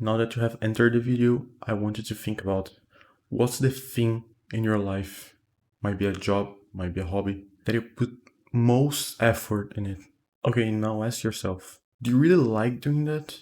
Now that you have entered the video, I want you to think about what's the thing in your life, might be a job, might be a hobby, that you put most effort in it. Okay, now ask yourself, do you really like doing that?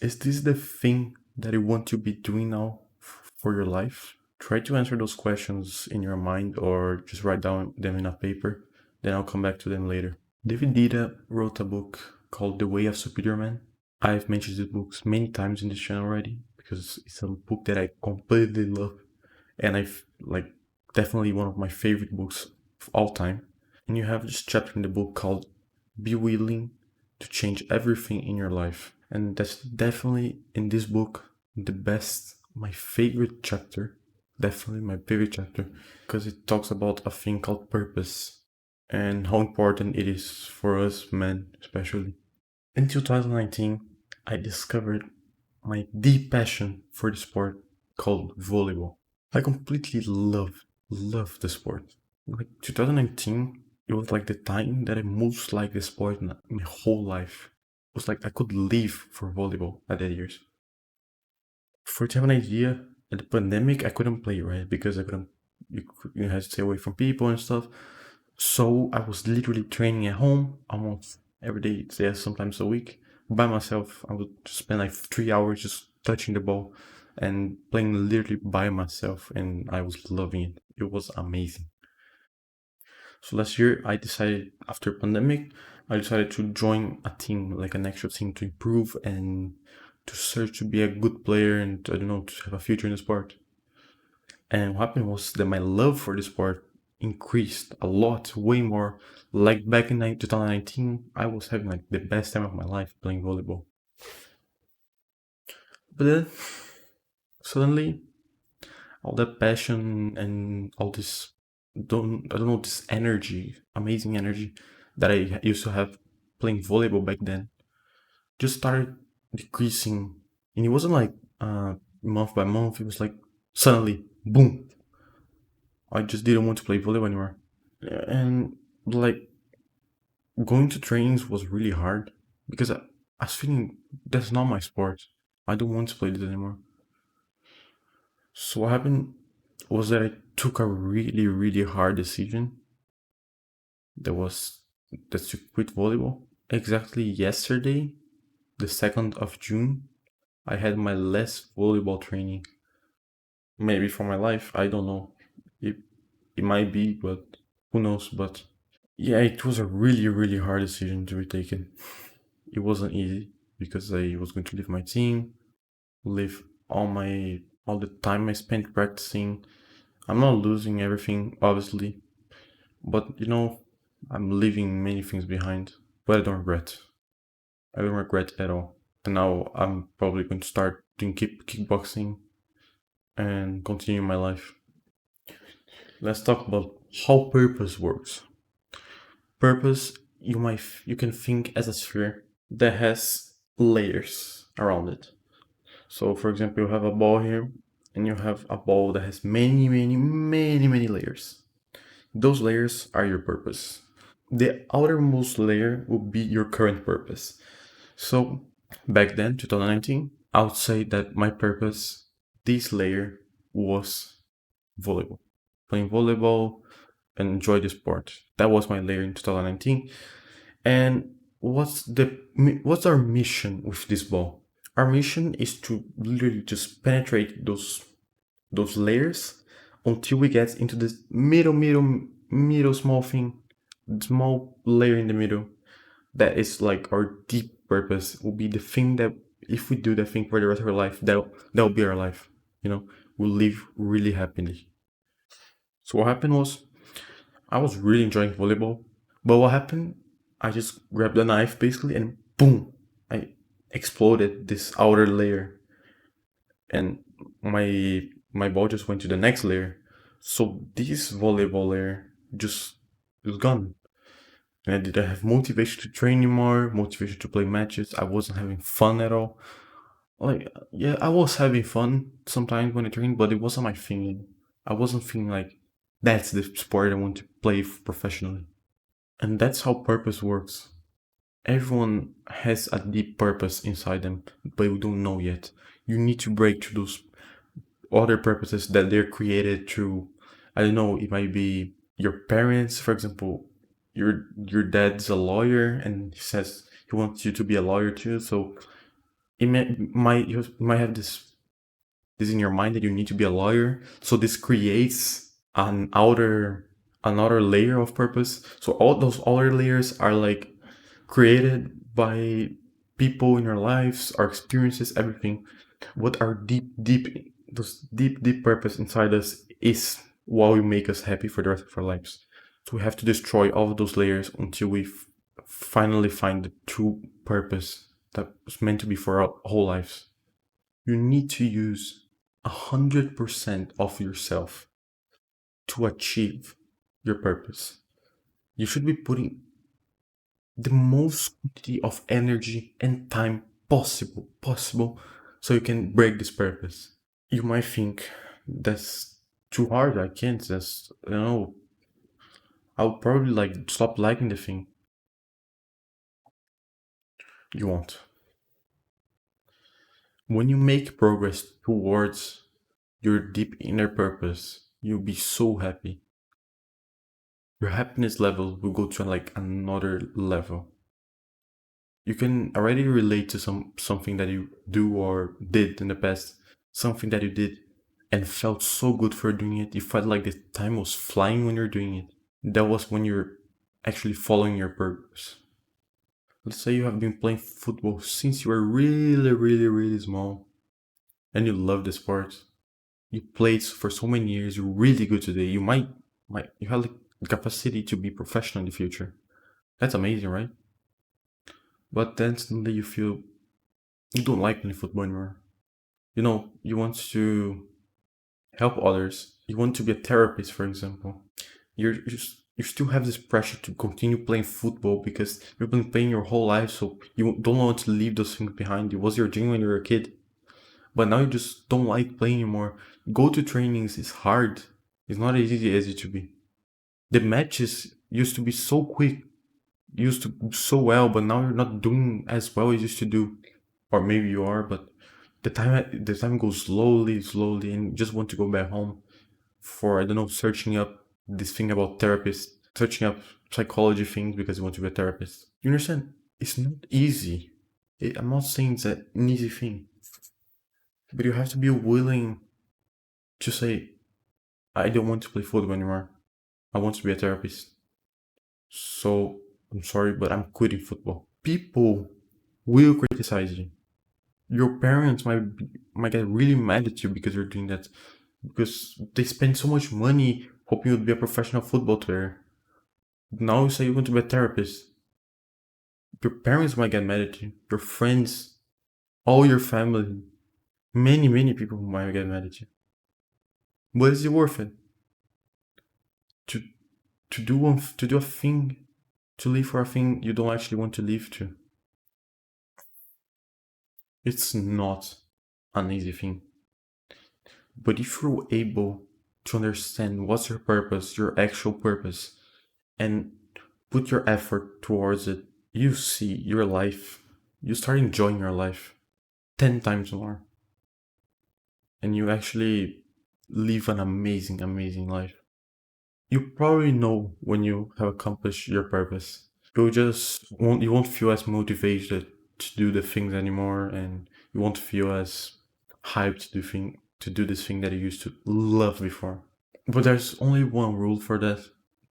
Is this the thing that you want to be doing now for your life? Try to answer those questions in your mind or just write down them in a paper, then I'll come back to them later. David Dita wrote a book called The Way of Superior Man. I've mentioned this book many times in this channel already because it's a book that I completely love and I've definitely one of my favorite books of all time. And you have this chapter in the book called Be Willing to Change Everything in Your Life. And that's definitely in this book my favorite chapter. Definitely my favorite chapter because it talks about a thing called purpose and how important it is for us men especially. In 2019, I discovered my deep passion for the sport called volleyball. I completely love the sport. Like 2019, it was like the time that I most liked the sport in my whole life. It was like I could live for volleyball at that years. For to have an idea, at the pandemic, I couldn't play, right? Because you had to stay away from people and stuff. So I was literally training at home almost every day, yeah, sometimes a week by myself. I would spend like 3 hours just touching the ball and playing literally by myself, and I was loving it. It was amazing. So last year, after pandemic, I decided to join a team, like an actual team, to improve and to search to be a good player and I don't know, to have a future in the sport. And what happened was that my love for the sport increased a lot, way more. Like back in 2019, I was having like the best time of my life playing volleyball. But then suddenly, all that passion and all this, I don't know, this energy, amazing energy that I used to have playing volleyball back then, just started decreasing. And it wasn't like month by month. It was like suddenly, boom, I just didn't want to play volleyball anymore. And like going to trainings was really hard because I was feeling that's not my sport. I don't want to play this anymore. So what happened was that I took a really, really hard decision. That was that to quit volleyball. Exactly yesterday, the 2nd of June, I had my last volleyball training. Maybe for my life, I don't know. It it might be, but who knows? But yeah, it was a really, really hard decision to be taken. It wasn't easy because I was going to leave my team, leave all the time I spent practicing. I'm not losing everything, obviously, but I'm leaving many things behind. But I don't regret. I don't regret at all. And now I'm probably going to start doing kickboxing and continue my life. Let's talk about how purpose works. Purpose, you can think as a sphere that has layers around it. So, for example, you have a ball here, and you have a ball that has many, many, many, many layers. Those layers are your purpose. The outermost layer will be your current purpose. So, back then, 2019, I would say that my purpose, this layer, was volleyball. Playing volleyball and enjoy the sport. That was my layer in 2019. And what's our mission with this ball? Our mission is to literally just penetrate those layers until we get into this middle small thing, small layer in the middle. That is like our deep purpose. Will be the thing that if we do that thing for the rest of our life, that'll be our life. We'll live really happily. So what happened was I was really enjoying volleyball, but what happened? I just grabbed a knife basically and boom, I exploded this outer layer, and my ball just went to the next layer. So this volleyball layer just is gone. And I didn't have motivation to train anymore, motivation to play matches. I wasn't having fun at all. Like, yeah, I was having fun sometimes when I trained, but it wasn't my thing. I wasn't feeling like that's the sport I want to play professionally. And that's how purpose works. Everyone has a deep purpose inside them, but we don't know yet. You need to break through those other purposes that they're created through. I don't know, it might be your parents, for example. Your dad's a lawyer and he says he wants you to be a lawyer too, so you might have this in your mind that you need to be a lawyer. So this creates another layer of purpose. So all those other layers are like created by people in our lives, our experiences, everything. What our those deep purpose inside us is what will make us happy for the rest of our lives. So we have to destroy all of those layers until we finally find the true purpose that was meant to be for our whole lives. You need to use 100% of yourself to achieve your purpose. You should be putting the most quantity of energy and time possible, so you can break this purpose. You might think that's too hard, I can't, that's, I'll probably like stop liking the thing. You won't. When you make progress towards your deep inner purpose, you'll be so happy. Your happiness level will go to like another level. You can already relate to something that you do or did in the past, something that you did and felt so good for doing it. You felt like the time was flying when you're doing it. That was when you're actually following your purpose. Let's say you have been playing football since you were really small and you love the sport. You played for so many years, you're really good today. You might you have like the capacity to be professional in the future. That's amazing, right? But then suddenly you feel you don't like playing football anymore. You want to help others. You want to be a therapist, for example. You still have this pressure to continue playing football because you've been playing your whole life, so you don't want to leave those things behind. It was your dream when you were a kid, but now you just don't like playing anymore. Go to trainings is hard. It's not as easy as it should be. The matches used to be so quick, used to do so well, but now you're not doing as well as you used to do, or maybe you are, but the time goes slowly, and you just want to go back home for I don't know, searching up this thing about therapists, searching up psychology things because you want to be a therapist. You understand? It's not easy. I'm not saying it's an easy thing, but you have to be willing to say, I don't want to play football anymore. I want to be a therapist. So I'm sorry, but I'm quitting football. People will criticize you. Your parents might get really mad at you because you're doing that, because they spend so much money hoping you'd be a professional football player. Now you say you want to be a therapist. Your parents might get mad at you. Your friends, all your family, many people might get mad at you. But is it worth it? To to do a thing, to live for a thing you don't actually want to live to. It's not an easy thing. But if you're able to understand what's your purpose, your actual purpose, and put your effort towards it, you see your life, you start enjoying your life 10 times more. And you actually live an amazing life. You probably know when you have accomplished your purpose. You won't feel as motivated to do the things anymore, and you won't feel as hyped to do this thing that you used to love before. But there's only one rule for that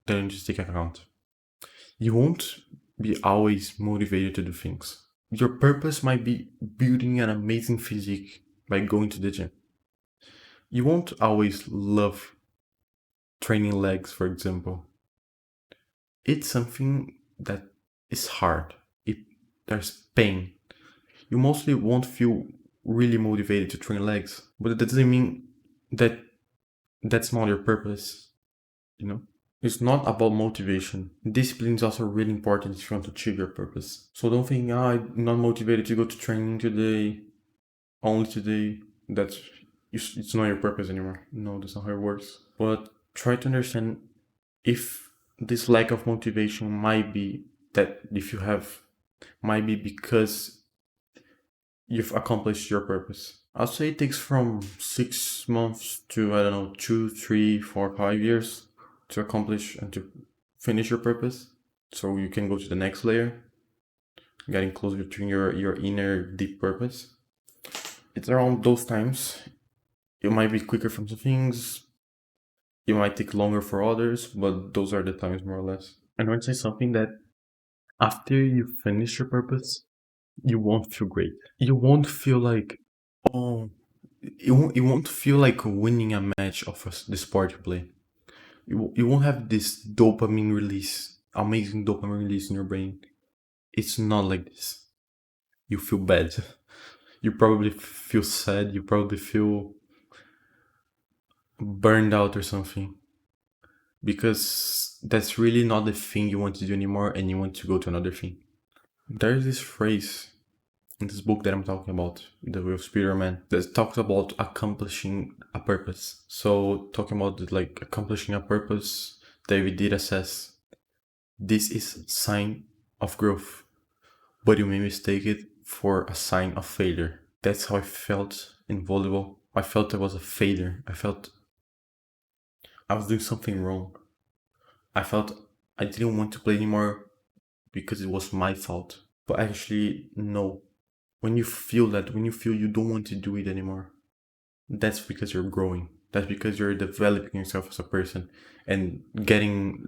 you just take account. You won't be always motivated to do things. Your purpose might be building an amazing physique by going to the gym. You won't always love training legs, for example. It's something that is hard. There's pain. You mostly won't feel really motivated to train legs, but that doesn't mean that that's not your purpose, you know? It's not about motivation. Discipline is also really important if you want to achieve your purpose. So don't think, I'm not motivated to go to training today, only today. It's not your purpose anymore. No, that's not how it works. But try to understand if this lack of motivation might be that if you have might be because you've accomplished your purpose. I'll say it takes from 6 months to, I don't know, 2, 3, 4, 5 years to accomplish and to finish your purpose. So you can go to the next layer, getting closer to your inner deep purpose. It's around those times. It might be quicker from some things, it might take longer for others, but those are the times more or less. And I want to say something that after you finish your purpose, you won't feel great. You won't feel like, oh, it won't feel like winning a match of the sport you play. You won't have this dopamine release, amazing dopamine release in your brain. It's not like this. You feel bad. You probably feel sad. You probably feel burned out or something. Because that's really not the thing you want to do anymore and you want to go to another thing. There's this phrase in this book that I'm talking about, The Will of Spider-Man, that talks about accomplishing a purpose. So talking about like accomplishing a purpose, David Dida says, this is sign of growth, but you may mistake it for a sign of failure. That's how I felt in volleyball. I felt I was a failure. I felt I was doing something wrong. I felt I didn't want to play anymore because it was my fault. But actually, no. When you feel that, when you feel you don't want to do it anymore, that's because you're growing. That's because you're developing yourself as a person and getting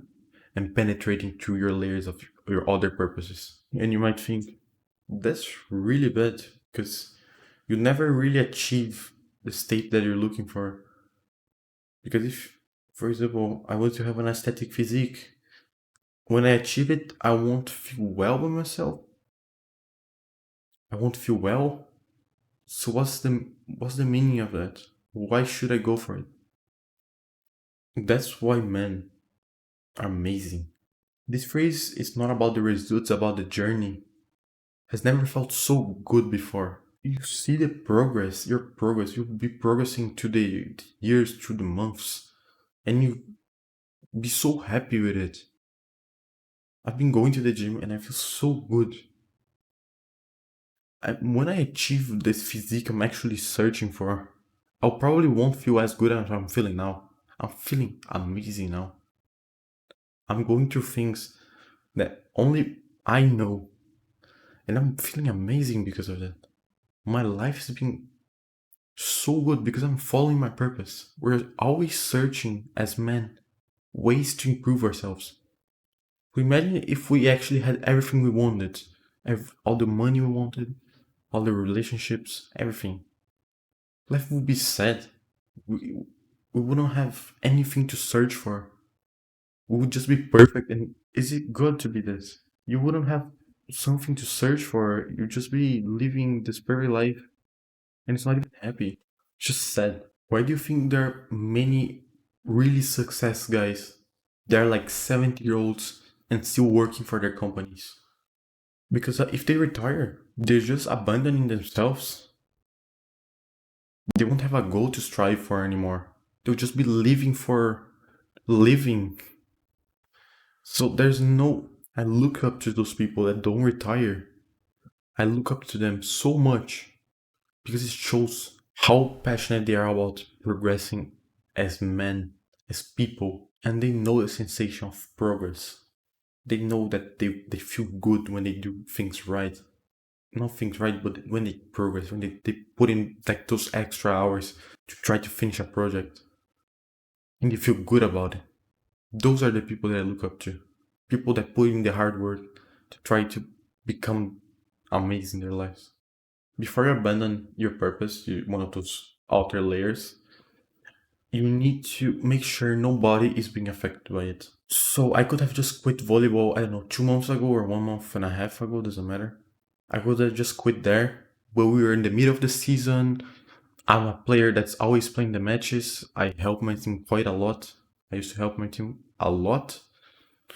and penetrating through your layers of your other purposes. And you might think, that's really bad because you never really achieve the state that you're looking for. Because if, for example, I want to have an aesthetic physique, when I achieve it, I won't feel well with myself. I won't feel well. So what's the meaning of that? Why should I go for it? That's why men are amazing. This phrase is not about the results, about the journey. Has never felt so good before. You see the progress, your progress. You'll be progressing through the years, through the months, and you be so happy with it. I've been going to the gym and I feel so good. When I achieve this physique I'm actually searching for, I probably won't feel as good as I'm feeling now. I'm feeling amazing now. I'm going through things that only I know, and I'm feeling amazing because of that. My life has been so good because I'm following my purpose. We're always searching as men ways to improve ourselves. Imagine if we actually had everything we wanted, all the money we wanted, all the relationships, everything. Life would be sad. We wouldn't have anything to search for. We would just be perfect. And is it good to be this? You wouldn't have something to search for. You'd just be living this very life, and it's not even happy. It's just sad. Why do you think there are many really success guys? They're like 70-year-olds and still working for their companies. Because if they retire, they're just abandoning themselves. They won't have a goal to strive for anymore. They'll just be living for living. So there's no. I look up to those people that don't retire. I look up to them so much because it shows how passionate they are about progressing as men, as people, and they know the sensation of progress. They know that they feel good when they do things right. Not things right, but when they progress, when they put in like those extra hours to try to finish a project. And they feel good about it. Those are the people that I look up to. People that put in the hard work to try to become amazing in their lives. Before you abandon your purpose, one of those outer layers, you need to make sure nobody is being affected by it. So I could have just quit volleyball, I don't know, 2 months ago or 1.5 months ago, doesn't matter. I could have just quit there, but we were in the middle of the season. I'm a player that's always playing the matches. I help my team quite a lot. I used to help my team a lot.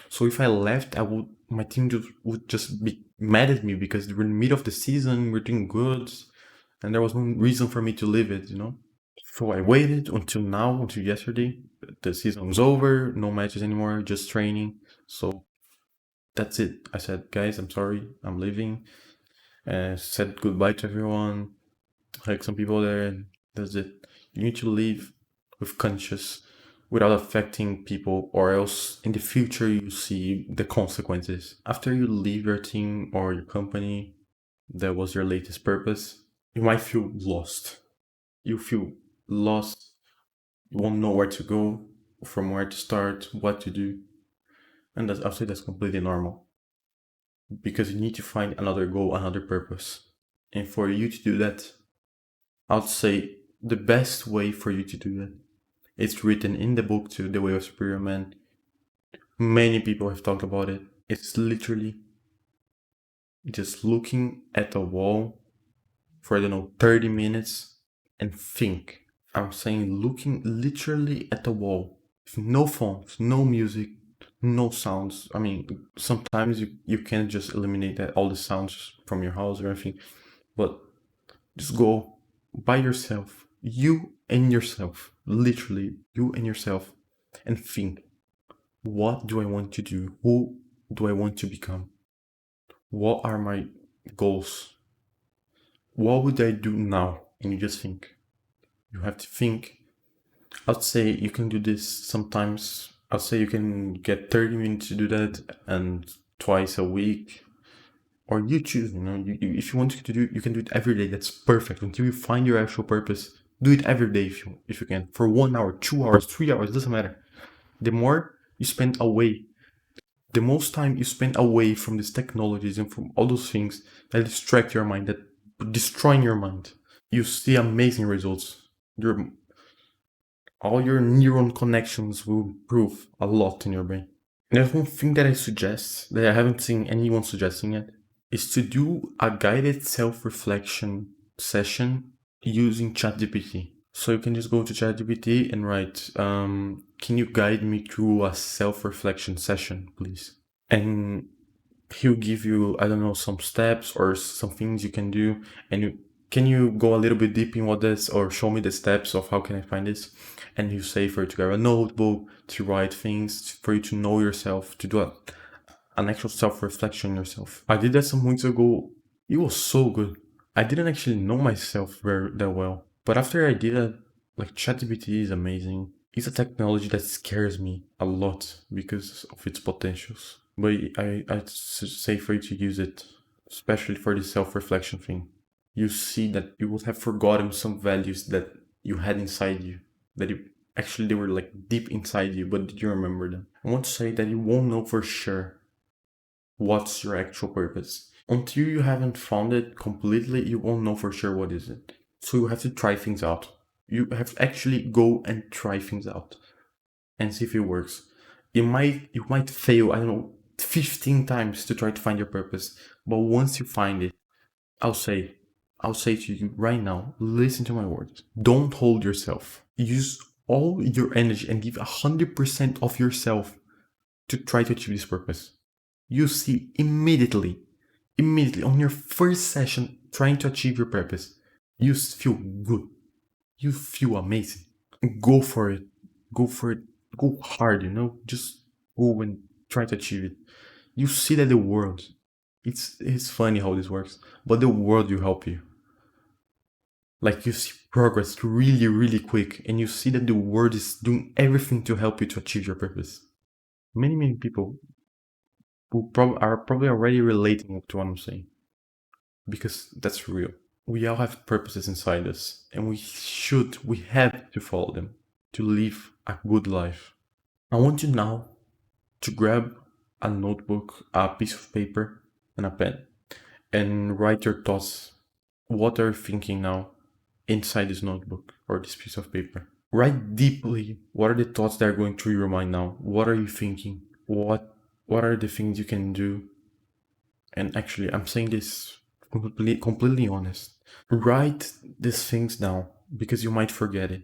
So if I left, my team would just be mad at me because we're in the middle of the season, we're doing good, and there was no reason for me to leave it, you know? So I waited until now, until yesterday. The season was over, no matches anymore, just training. So that's it. I said, guys, I'm sorry, I'm leaving. Said goodbye to everyone, like some people there, and that's it. You need to leave with conscious without affecting people, or else in the future you see the consequences. After you leave your team or your company that was your latest purpose, you might feel lost. You feel lost, you won't know where to go, from where to start, what to do. And I'll say that's completely normal because you need to find another goal, another purpose. And for you to do that, I'd say the best way for you to do that, it's written in the book too, The Way of Superior Man. Many people have talked about it. It's literally just looking at a wall for, I don't know, 30 minutes and think. I'm saying looking literally at the wall. No phones, no music, no sounds. I mean, sometimes you can just eliminate that, all the sounds from your house or anything, but just go by yourself, you and yourself, literally, you and yourself, and think, what do I want to do? Who do I want to become? What are my goals? What would I do now? And you just think. You have to think. I'd say you can do this sometimes. I'd say you can get 30 minutes to do that and twice a week. Or you choose, if you want to do, you can do it every day. That's perfect. Until you find your actual purpose, do it every day if you can. For 1 hour, 2 hours, 3 hours, doesn't matter. The more you spend away, the most time you spend away from these technologies and from all those things that distract your mind, that destroying your mind, you see amazing results. All your neuron connections will improve a lot in your brain. And there's one thing that I suggest that I haven't seen anyone suggesting yet is to do a guided self-reflection session using ChatGPT. So you can just go to ChatGPT and write, can you guide me through a self-reflection session, please? And he'll give you, I don't know, some steps or some things you can do. And can you go a little bit deep in what this, or show me the steps of how can I find this? And you say for you to grab a notebook, to write things, for you to know yourself, to do an actual self-reflection yourself. I did that some weeks ago. It was so good. I didn't actually know myself that well. But after I did it, like ChatGPT is amazing. It's a technology that scares me a lot because of its potentials. But I'd say for you to use it, especially for the self-reflection thing. You see that you would have forgotten some values that you had inside you, that they were like deep inside you, but did you remember them? I want to say that you won't know for sure what's your actual purpose. Until you haven't found it completely, you won't know for sure what is it. So you have to try things out. You have to actually go and try things out and see if it works. You might fail, I don't know, 15 times to try to find your purpose. But once you find it, I'll say to you right now, listen to my words. Don't hold yourself. Use all your energy and give 100% of yourself to try to achieve this purpose. You see immediately on your first session trying to achieve your purpose, you feel good. You feel amazing. Go for it. Go hard, just go and try to achieve it. You see that the world, it's funny how this works, but the world will help you. Like you see progress really, really quick, and you see that the world is doing everything to help you to achieve your purpose. Many people who are probably already relating to what I'm saying, because that's real. We all have purposes inside us, and we have to follow them to live a good life. I want you now to grab a notebook, a piece of paper, and a pen, and write your thoughts. What are you thinking now inside this notebook or this piece of paper? Write deeply. What are the thoughts that are going through your mind now? What are you thinking? What are the things you can do? And actually, I'm saying this completely honest. Write these things down because you might forget it.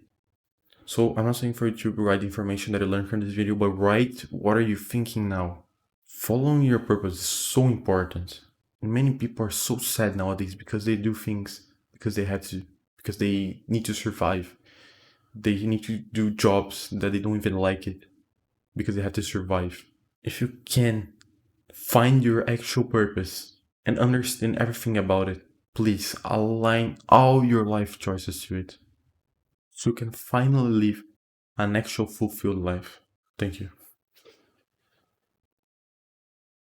So I'm not saying for you to write information that you learned from this video, but write what are you thinking now. Following your purpose is so important. Many people are so sad nowadays because they do things because they have to, because they need to survive. They need to do jobs that they don't even like it because they have to survive. If you can Find your actual purpose and understand everything about it. Please align all your life choices to it so you can finally live an actual fulfilled life. Thank you.